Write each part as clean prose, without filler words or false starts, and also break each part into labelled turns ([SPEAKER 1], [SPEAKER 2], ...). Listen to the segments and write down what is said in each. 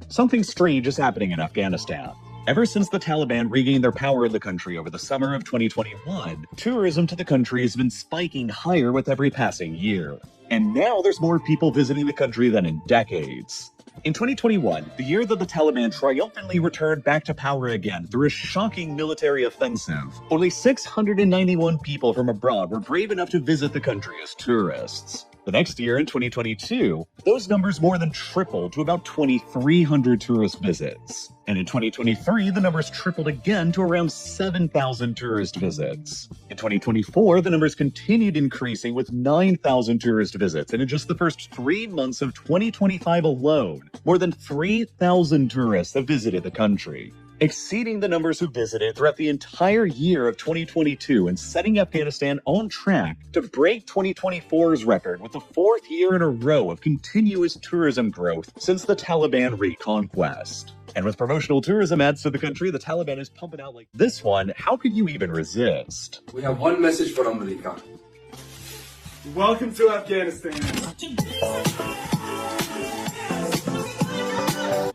[SPEAKER 1] Something strange is happening in Afghanistan. Ever since the Taliban regained their power in the country over the summer of 2021, tourism to the country has been spiking higher with every passing year. And now there's more people visiting the country than in decades. In 2021, the year that the Taliban triumphantly returned back to power again through a shocking military offensive, only 691 people from abroad were brave enough to visit the country as tourists. The next year, in 2022, those numbers more than tripled to about 2,300 tourist visits. And in 2023, the numbers tripled again to around 7,000 tourist visits. In 2024, the numbers continued increasing with 9,000 tourist visits, and in just the first 3 months of 2025 alone, more than 3,000 tourists have visited the country, exceeding the numbers who visited throughout the entire year of 2022 and setting Afghanistan on track to break 2024's record with the 4th year in a row of continuous tourism growth since the Taliban reconquest. And with promotional tourism ads to the country, the Taliban is pumping out like this one. How could you even resist?
[SPEAKER 2] We have one message for America.
[SPEAKER 3] Welcome to Afghanistan.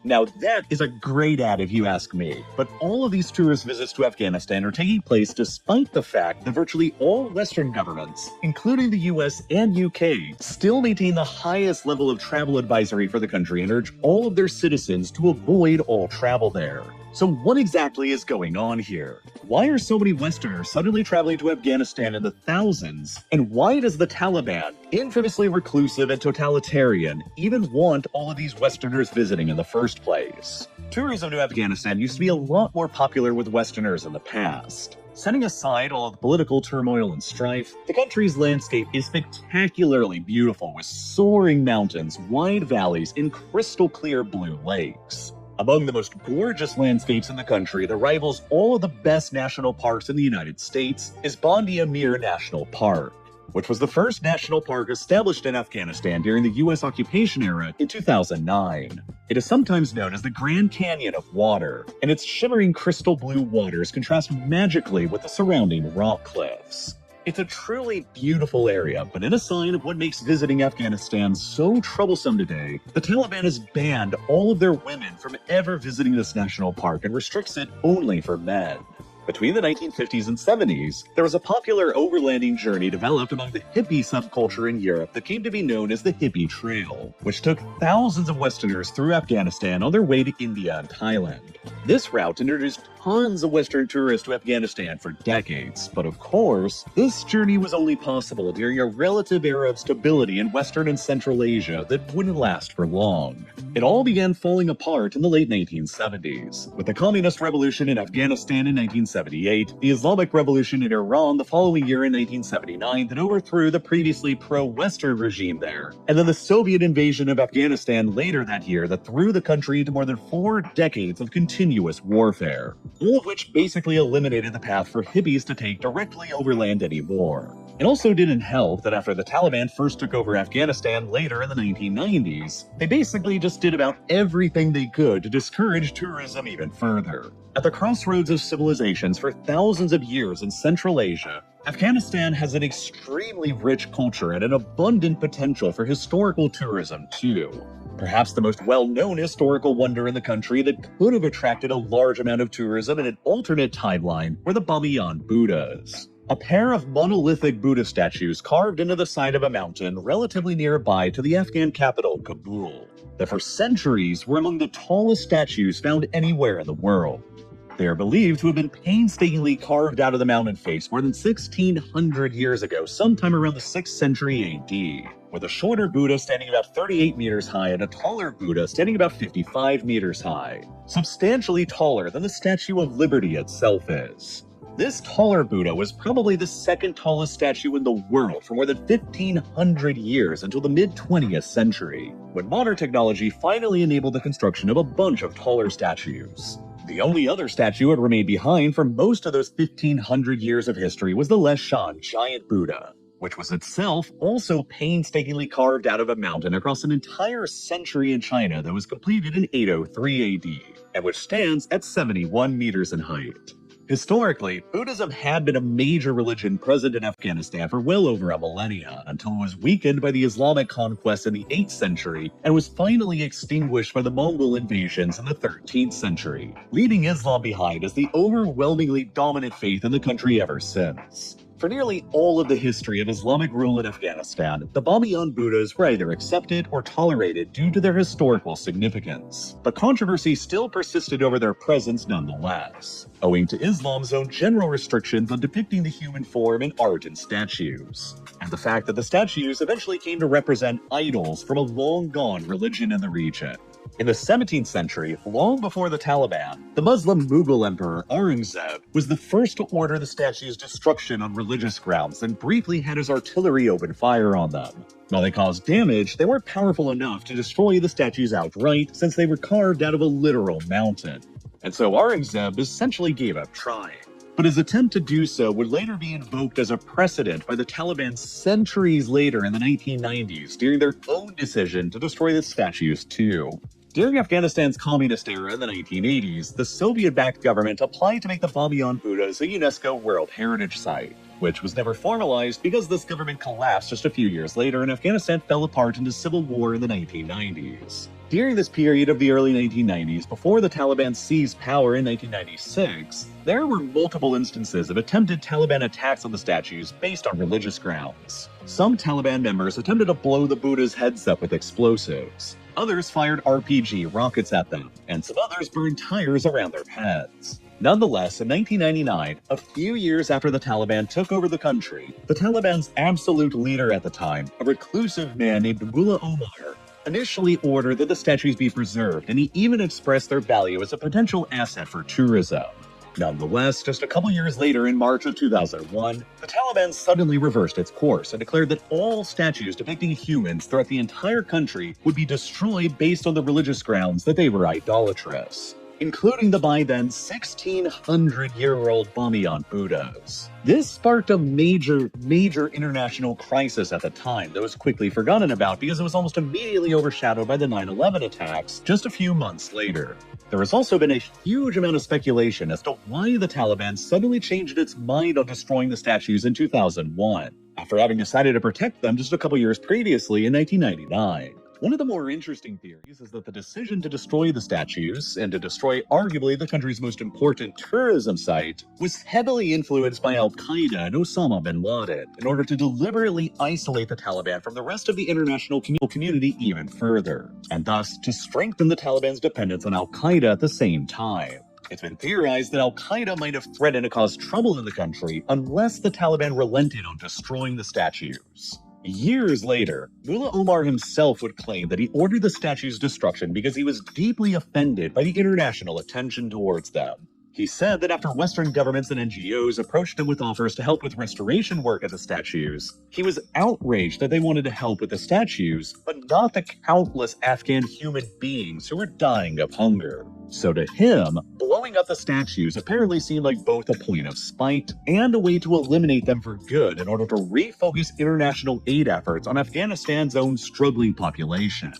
[SPEAKER 1] Now that is a great ad if you ask me, but all of these tourist visits to Afghanistan are taking place despite the fact that virtually all Western governments, including the US and UK, still maintain the highest level of travel advisory for the country and urge all of their citizens to avoid all travel there. So what exactly is going on here? Why are so many Westerners suddenly traveling to Afghanistan in the thousands? And why does the Taliban, infamously reclusive and totalitarian, even want all of these Westerners visiting in the first place? Tourism to Afghanistan used to be a lot more popular with Westerners in the past. Setting aside all of the political turmoil and strife, the country's landscape is spectacularly beautiful with soaring mountains, wide valleys, and crystal clear blue lakes. Among the most gorgeous landscapes in the country that rivals all of the best national parks in the United States is Bandi Amir National Park, which was the first national park established in Afghanistan during the US occupation era in 2009. It is sometimes known as the Grand Canyon of Water, and its shimmering crystal blue waters contrast magically with the surrounding rock cliffs. It's a truly beautiful area, but in a sign of what makes visiting Afghanistan so troublesome today, the Taliban has banned all of their women from ever visiting this national park and restricts it only for men. Between the 1950s and 70s, there was a popular overlanding journey developed among the hippie subculture in Europe that came to be known as the Hippie Trail, which took thousands of Westerners through Afghanistan on their way to India and Thailand. This route introduced tons of Western tourists to Afghanistan for decades, but of course, this journey was only possible during a relative era of stability in Western and Central Asia that wouldn't last for long. It all began falling apart in the late 1970s, with the Communist Revolution in Afghanistan in 1978, the Islamic Revolution in Iran the following year in 1979 that overthrew the previously pro-Western regime there, and then the Soviet invasion of Afghanistan later that year that threw the country into more than 4 decades of continuous warfare, all of which basically eliminated the path for hippies to take directly overland anymore. It also didn't help that after the Taliban first took over Afghanistan later in the 1990s, they basically just did about everything they could to discourage tourism even further. At the crossroads of civilizations for thousands of years in Central Asia, Afghanistan has an extremely rich culture and an abundant potential for historical tourism too. Perhaps the most well-known historical wonder in the country that could have attracted a large amount of tourism in an alternate timeline were the Bamiyan Buddhas, a pair of monolithic Buddha statues carved into the side of a mountain relatively nearby to the Afghan capital, Kabul, that for centuries were among the tallest statues found anywhere in the world. They are believed to have been painstakingly carved out of the mountain face more than 1,600 years ago, sometime around the 6th century AD, with a shorter Buddha standing about 38 meters high and a taller Buddha standing about 55 meters high, substantially taller than the Statue of Liberty itself is. This taller Buddha was probably the second tallest statue in the world for more than 1,500 years until the mid-20th century, when modern technology finally enabled the construction of a bunch of taller statues. The only other statue that remained behind for most of those 1,500 years of history was the Leshan giant Buddha, which was itself also painstakingly carved out of a mountain across an entire century in China that was completed in 803 AD, and which stands at 71 meters in height. Historically, Buddhism had been a major religion present in Afghanistan for well over a millennia, until it was weakened by the Islamic conquest in the 8th century and was finally extinguished by the Mongol invasions in the 13th century, leaving Islam behind as the overwhelmingly dominant faith in the country ever since. For nearly all of the history of Islamic rule in Afghanistan, the Bamiyan Buddhas were either accepted or tolerated due to their historical significance. But controversy still persisted over their presence nonetheless, owing to Islam's own general restrictions on depicting the human form in art and statues, and the fact that the statues eventually came to represent idols from a long-gone religion in the region. In the 17th century, long before the Taliban, the Muslim Mughal Emperor Aurangzeb was the first to order the statues' destruction on religious grounds and briefly had his artillery open fire on them. While they caused damage, they weren't powerful enough to destroy the statues outright since they were carved out of a literal mountain. And so Aurangzeb essentially gave up trying. But his attempt to do so would later be invoked as a precedent by the Taliban centuries later in the 1990s during their own decision to destroy the statues too. During Afghanistan's communist era in the 1980s, the Soviet-backed government applied to make the Bamiyan Buddhas a UNESCO World Heritage Site, which was never formalized because this government collapsed just a few years later and Afghanistan fell apart into civil war in the 1990s. During this period of the early 1990s, before the Taliban seized power in 1996, there were multiple instances of attempted Taliban attacks on the statues based on religious grounds. Some Taliban members attempted to blow the Buddhas' heads up with explosives. Others fired RPG rockets at them, and some others burned tires around their heads. Nonetheless, in 1999, a few years after the Taliban took over the country, the Taliban's absolute leader at the time, a reclusive man named Mullah Omar, initially ordered that the statues be preserved, and he even expressed their value as a potential asset for tourism. Nonetheless, just a couple years later in March of 2001, the Taliban suddenly reversed its course and declared that all statues depicting humans throughout the entire country would be destroyed based on the religious grounds that they were idolatrous, including the by then 1,600-year-old Bamiyan Buddhas. This sparked a major international crisis at the time that was quickly forgotten about because it was almost immediately overshadowed by the 9/11 attacks just a few months later. There has also been a huge amount of speculation as to why the Taliban suddenly changed its mind on destroying the statues in 2001, after having decided to protect them just a couple years previously in 1999. One of the more interesting theories is that the decision to destroy the statues, and to destroy arguably the country's most important tourism site, was heavily influenced by Al-Qaeda and Osama bin Laden in order to deliberately isolate the Taliban from the rest of the international community even further, and thus to strengthen the Taliban's dependence on Al-Qaeda at the same time. It's been theorized that Al-Qaeda might have threatened to cause trouble in the country unless the Taliban relented on destroying the statues. Years later, Mullah Omar himself would claim that he ordered the statues' destruction because he was deeply offended by the international attention towards them. He said that after Western governments and NGOs approached him with offers to help with restoration work at the statues, he was outraged that they wanted to help with the statues, but not the countless Afghan human beings who were dying of hunger. So to him, blowing up the statues apparently seemed like both a point of spite and a way to eliminate them for good in order to refocus international aid efforts on Afghanistan's own struggling population.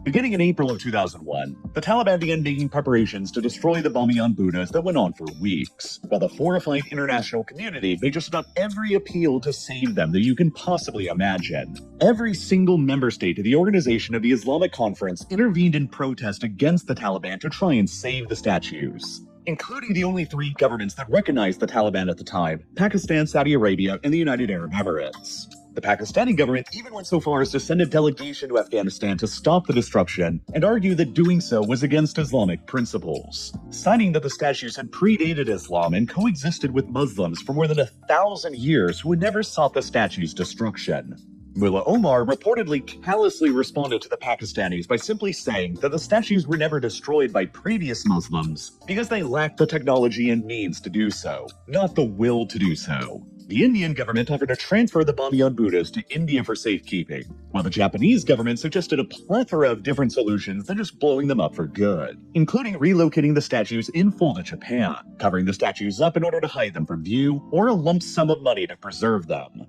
[SPEAKER 1] Beginning in April of 2001, the Taliban began making preparations to destroy the Bamiyan Buddhas that went on for weeks, while the horrified international community made just about every appeal to save them that you can possibly imagine. Every single member state of the Organization of the Islamic Conference intervened in protest against the Taliban to try and save the statues, including the only three governments that recognized the Taliban at the time: Pakistan, Saudi Arabia, and the United Arab Emirates. The Pakistani government even went so far as to send a delegation to Afghanistan to stop the destruction and argue that doing so was against Islamic principles, citing that the statues had predated Islam and coexisted with Muslims for more than 1,000 years who had never sought the statues' destruction. Mullah Omar reportedly callously responded to the Pakistanis by simply saying that the statues were never destroyed by previous Muslims because they lacked the technology and means to do so, not the will to do so. The Indian government offered to transfer the Bamiyan Buddhas to India for safekeeping, while the Japanese government suggested a plethora of different solutions than just blowing them up for good, including relocating the statues in full to Japan, covering the statues up in order to hide them from view, or a lump sum of money to preserve them.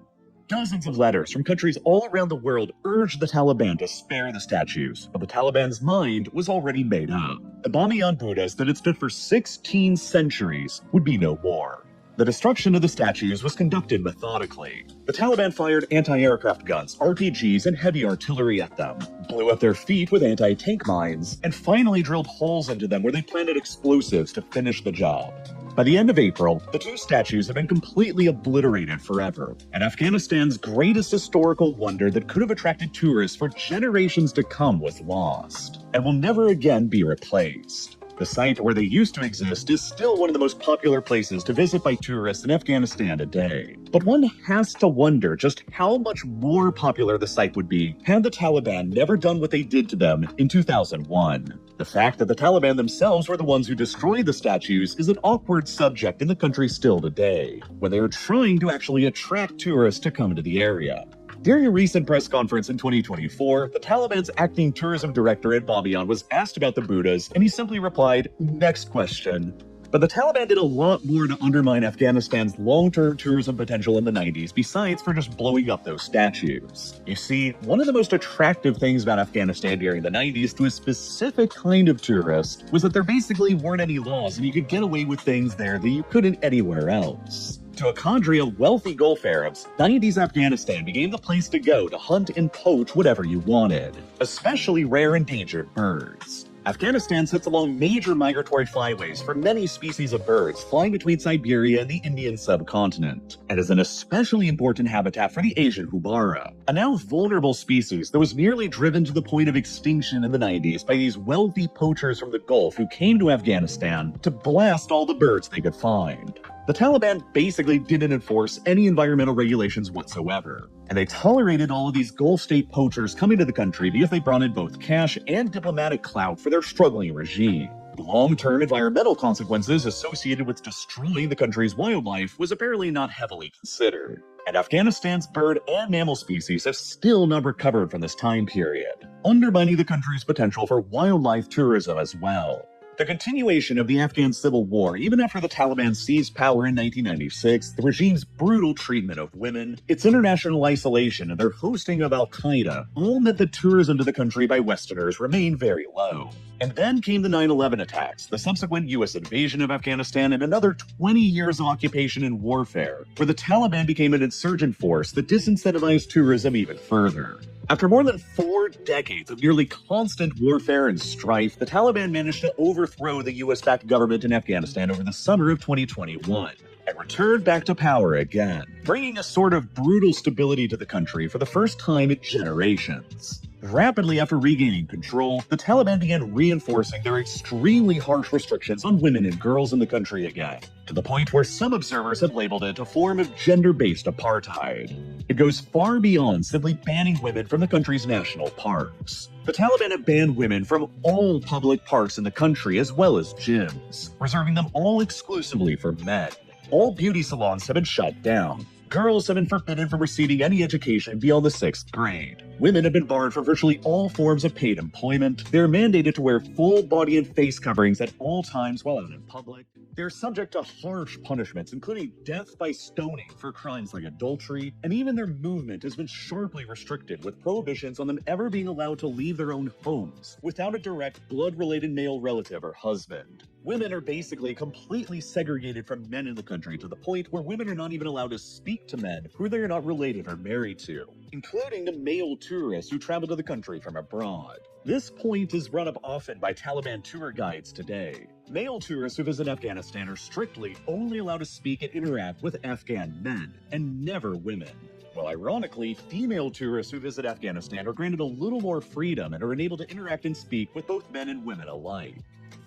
[SPEAKER 1] Dozens of letters from countries all around the world urged the Taliban to spare the statues, but the Taliban's mind was already made up. The Bamiyan Buddhas that had stood for 16 centuries would be no more. The destruction of the statues was conducted methodically. The Taliban fired anti-aircraft guns, RPGs, and heavy artillery at them, blew up their feet with anti-tank mines, and finally drilled holes into them where they planted explosives to finish the job. By the end of April, the two statues have been completely obliterated forever, and Afghanistan's greatest historical wonder that could have attracted tourists for generations to come was lost, and will never again be replaced. The site where they used to exist is still one of the most popular places to visit by tourists in Afghanistan today. But one has to wonder just how much more popular the site would be had the Taliban never done what they did to them in 2001. The fact that the Taliban themselves were the ones who destroyed the statues is an awkward subject in the country still today, when they are trying to actually attract tourists to come to the area. During a recent press conference in 2024, the Taliban's acting tourism director at Bamiyan was asked about the Buddhas, and he simply replied, "Next question." But the Taliban did a lot more to undermine Afghanistan's long-term tourism potential in the 90s, besides for just blowing up those statues. You see, one of the most attractive things about Afghanistan during the 90s to a specific kind of tourist was that there basically weren't any laws, and you could get away with things there that you couldn't anywhere else. To a cadre of wealthy Gulf Arabs, 90s Afghanistan became the place to go to hunt and poach whatever you wanted, especially rare endangered birds. Afghanistan sits along major migratory flyways for many species of birds flying between Siberia and the Indian subcontinent, and is an especially important habitat for the Asian houbara, a now vulnerable species that was nearly driven to the point of extinction in the 90s by these wealthy poachers from the Gulf who came to Afghanistan to blast all the birds they could find. The Taliban basically didn't enforce any environmental regulations whatsoever, and they tolerated all of these Gulf state poachers coming to the country because they brought in both cash and diplomatic clout for their struggling regime. The long-term environmental consequences associated with destroying the country's wildlife was apparently not heavily considered, and Afghanistan's bird and mammal species have still not recovered from this time period, undermining the country's potential for wildlife tourism as well. The continuation of the Afghan civil war, even after the Taliban seized power in 1996, the regime's brutal treatment of women, its international isolation, and their hosting of al-Qaeda all meant that tourism to the country by Westerners remained very low. And then came the 9/11 attacks, the subsequent US invasion of Afghanistan, and another 20 years of occupation and warfare, where the Taliban became an insurgent force that disincentivized tourism even further. After more than 4 decades of nearly constant warfare and strife, the Taliban managed to overthrow the US-backed government in Afghanistan over the summer of 2021 and returned back to power again, bringing a sort of brutal stability to the country for the first time in generations. Rapidly after regaining control, the Taliban began reinforcing their extremely harsh restrictions on women and girls in the country again, to the point where some observers have labeled it a form of gender-based apartheid. It goes far beyond simply banning women from the country's national parks. The Taliban have banned women from all public parks in the country as well as gyms, reserving them all exclusively for men. All beauty salons have been shut down. Girls have been forbidden from receiving any education beyond the 6th grade. Women have been barred from virtually all forms of paid employment. They're mandated to wear full body and face coverings at all times while out in public. They're subject to harsh punishments, including death by stoning for crimes like adultery, and even their movement has been sharply restricted, with prohibitions on them ever being allowed to leave their own homes without a direct blood-related male relative or husband. Women are basically completely segregated from men in the country, to the point where women are not even allowed to speak to men who they are not related or married to, including the male tourists who travel to the country from abroad. This point is brought up often by Taliban tour guides today. Male tourists who visit Afghanistan are strictly only allowed to speak and interact with Afghan men, and never women. Well, ironically, female tourists who visit Afghanistan are granted a little more freedom and are enabled to interact and speak with both men and women alike.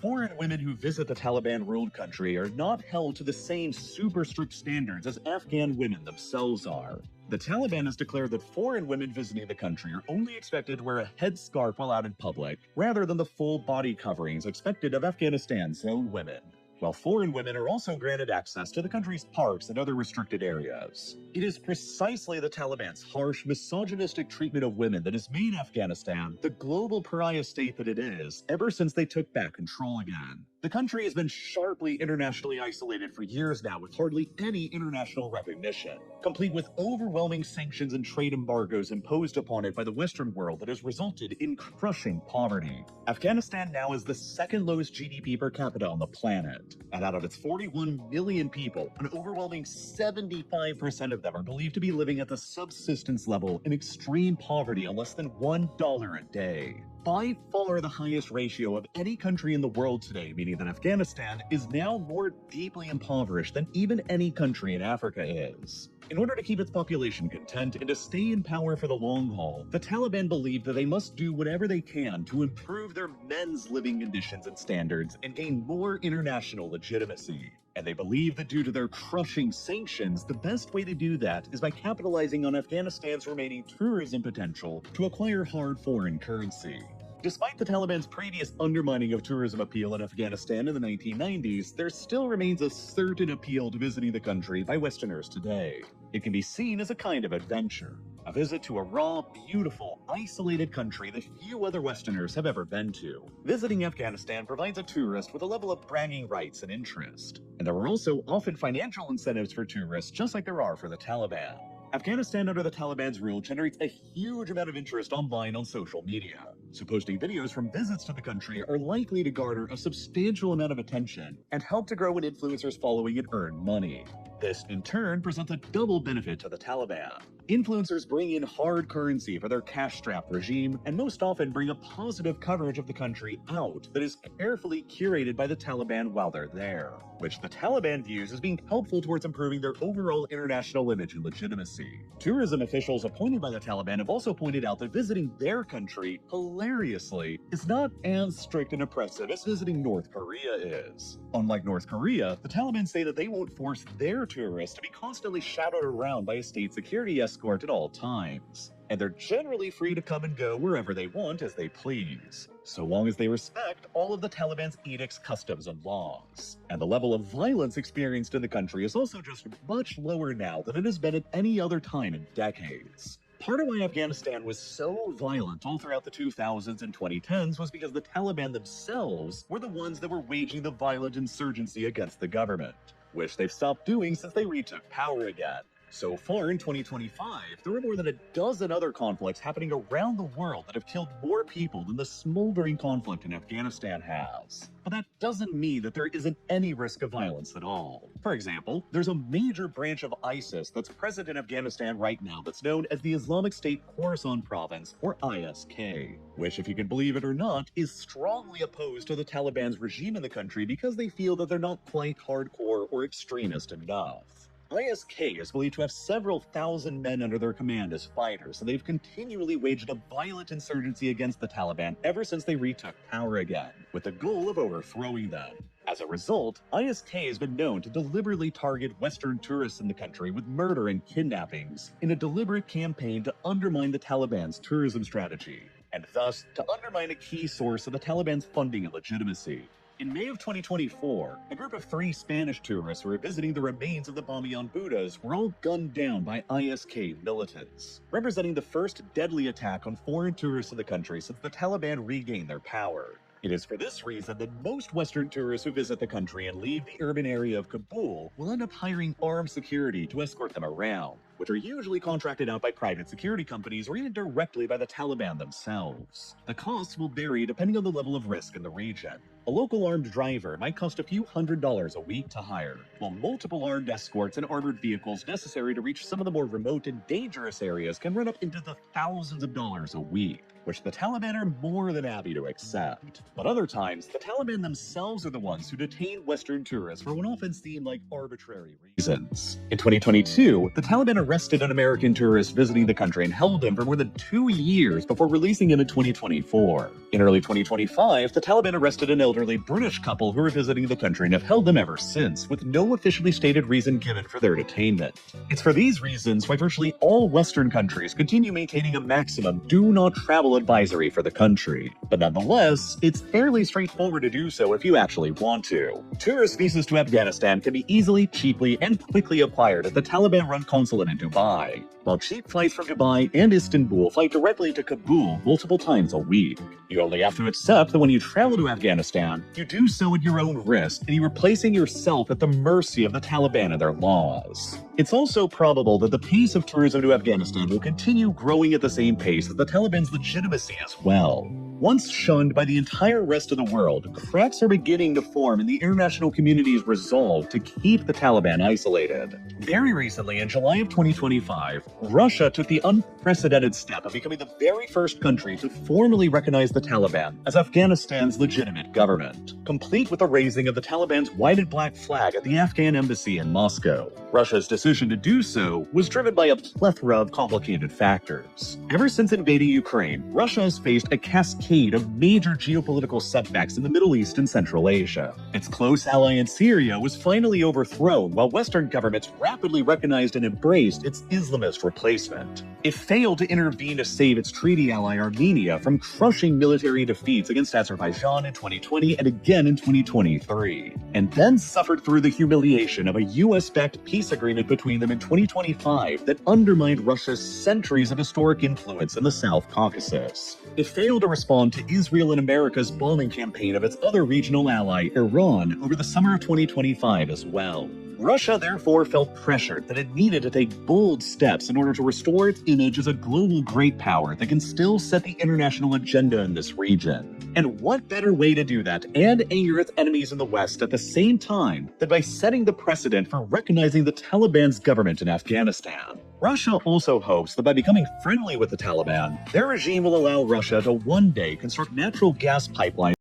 [SPEAKER 1] Foreign women who visit the Taliban-ruled country are not held to the same super strict standards as Afghan women themselves are. The Taliban has declared that foreign women visiting the country are only expected to wear a headscarf while out in public, rather than the full body coverings expected of Afghanistan's own women, while foreign women are also granted access to the country's parks and other restricted areas. It is precisely the Taliban's harsh, misogynistic treatment of women that has made Afghanistan the global pariah state that it is ever since they took back control again. The country has been sharply internationally isolated for years now with hardly any international recognition, complete with overwhelming sanctions and trade embargoes imposed upon it by the Western world that has resulted in crushing poverty. Afghanistan now is the second lowest GDP per capita on the planet, and out of its 41 million people, an overwhelming 75% of them are believed to be living at the subsistence level in extreme poverty on less than $1 a day. By far the highest ratio of any country in the world today, meaning that Afghanistan is now more deeply impoverished than even any country in Africa is. In order to keep its population content and to stay in power for the long haul, the Taliban believe that they must do whatever they can to improve their men's living conditions and standards and gain more international legitimacy. And they believe that due to their crushing sanctions, the best way to do that is by capitalizing on Afghanistan's remaining tourism potential to acquire hard foreign currency. Despite the Taliban's previous undermining of tourism appeal in Afghanistan in the 1990s, there still remains a certain appeal to visiting the country by Westerners today. It can be seen as a kind of adventure, a visit to a raw, beautiful, isolated country that few other Westerners have ever been to. Visiting Afghanistan provides a tourist with a level of bragging rights and interest, and there are also often financial incentives for tourists just like there are for the Taliban. Afghanistan under the Taliban's rule generates a huge amount of interest online on social media, so posting videos from visits to the country are likely to garner a substantial amount of attention and help to grow an influencer's following and earn money. This, in turn, presents a double benefit to the Taliban. Influencers bring in hard currency for their cash-strapped regime, and most often bring a positive coverage of the country out that is carefully curated by the Taliban while they're there, which the Taliban views as being helpful towards improving their overall international image and legitimacy. Tourism officials appointed by the Taliban have also pointed out that visiting their country, hilariously, is not as strict and oppressive as visiting North Korea is. Unlike North Korea, the Taliban say that they won't force their tourists to be constantly shadowed around by a state security escort at all times, and they're generally free to come and go wherever they want as they please, so long as they respect all of the Taliban's edicts, customs, and laws. And the level of violence experienced in the country is also just much lower now than it has been at any other time in decades. Part of why Afghanistan was so violent all throughout the 2000s and 2010s was because the Taliban themselves were the ones that were waging the violent insurgency against the government, which they've stopped doing since they retook power again. So far in 2025, there are more than a dozen other conflicts happening around the world that have killed more people than the smoldering conflict in Afghanistan has. But that doesn't mean that there isn't any risk of violence at all. For example, there's a major branch of ISIS that's present in Afghanistan right now that's known as the Islamic State Khorasan Province, or ISK, which, if you can believe it or not, is strongly opposed to the Taliban's regime in the country because they feel that they're not quite hardcore or extremist enough. ISK is believed to have several thousand men under their command as fighters, and they've continually waged a violent insurgency against the Taliban ever since they retook power again, with the goal of overthrowing them. As a result, ISK has been known to deliberately target Western tourists in the country with murder and kidnappings in a deliberate campaign to undermine the Taliban's tourism strategy, and thus to undermine a key source of the Taliban's funding and legitimacy. In May of 2024, a group of 3 Spanish tourists who were visiting the remains of the Bamiyan Buddhas were all gunned down by ISK militants, representing the first deadly attack on foreign tourists in the country since the Taliban regained their power. It is for this reason that most Western tourists who visit the country and leave the urban area of Kabul will end up hiring armed security to escort them around, which are usually contracted out by private security companies or even directly by the Taliban themselves. The costs will vary depending on the level of risk in the region. A local armed driver might cost a few $100s a week to hire, while multiple armed escorts and armored vehicles necessary to reach some of the more remote and dangerous areas can run up into the thousands of dollars a week, which the Taliban are more than happy to accept. But other times, the Taliban themselves are the ones who detain Western tourists for what often seem like arbitrary reasons. In 2022, the Taliban arrested an American tourist visiting the country and held him for more than 2 years before releasing him in 2024. In early 2025, the Taliban arrested an elderly British couple who were visiting the country and have held them ever since, with no officially stated reason given for their detainment. It's for these reasons why virtually all Western countries continue maintaining a maximum do not travel advisory for the country. But nonetheless, it's fairly straightforward to do so if you actually want to. Tourist visas to Afghanistan can be easily, cheaply, and quickly acquired at the Taliban-run consulate in and Dubai, while cheap flights from Dubai and Istanbul fly directly to Kabul multiple times a week. You only have to accept that when you travel to Afghanistan, you do so at your own risk, and you're placing yourself at the mercy of the Taliban and their laws. It's also probable that the pace of tourism to Afghanistan will continue growing at the same pace as the Taliban's legitimacy as well. Once shunned by the entire rest of the world, cracks are beginning to form in the international community's resolve to keep the Taliban isolated. Very recently, in July of 2025, Russia took the unprecedented step of becoming the very first country to formally recognize the Taliban as Afghanistan's legitimate government, complete with the raising of the Taliban's white and black flag at the Afghan embassy in Moscow. Russia's decision to do so was driven by a plethora of complicated factors. Ever since invading Ukraine, Russia has faced a cascade of major geopolitical setbacks in the Middle East and Central Asia. Its close ally in Syria was finally overthrown, while Western governments rapidly recognized and embraced its Islamist replacement. It failed to intervene to save its treaty ally Armenia from crushing military defeats against Azerbaijan in 2020 and again in 2023, and then suffered through the humiliation of a US-backed peace agreement between them in 2025 that undermined Russia's centuries of historic influence in the South Caucasus. It failed to respond to Israel and America's bombing campaign of its other regional ally, Iran, over the summer of 2025 as well. Russia therefore felt pressured that it needed to take bold steps in order to restore its image as a global great power that can still set the international agenda in this region. And what better way to do that and anger its enemies in the West at the same time than by setting the precedent for recognizing the Taliban's government in Afghanistan? Russia also hopes that by becoming friendly with the Taliban, their regime will allow Russia to one day construct natural gas pipelines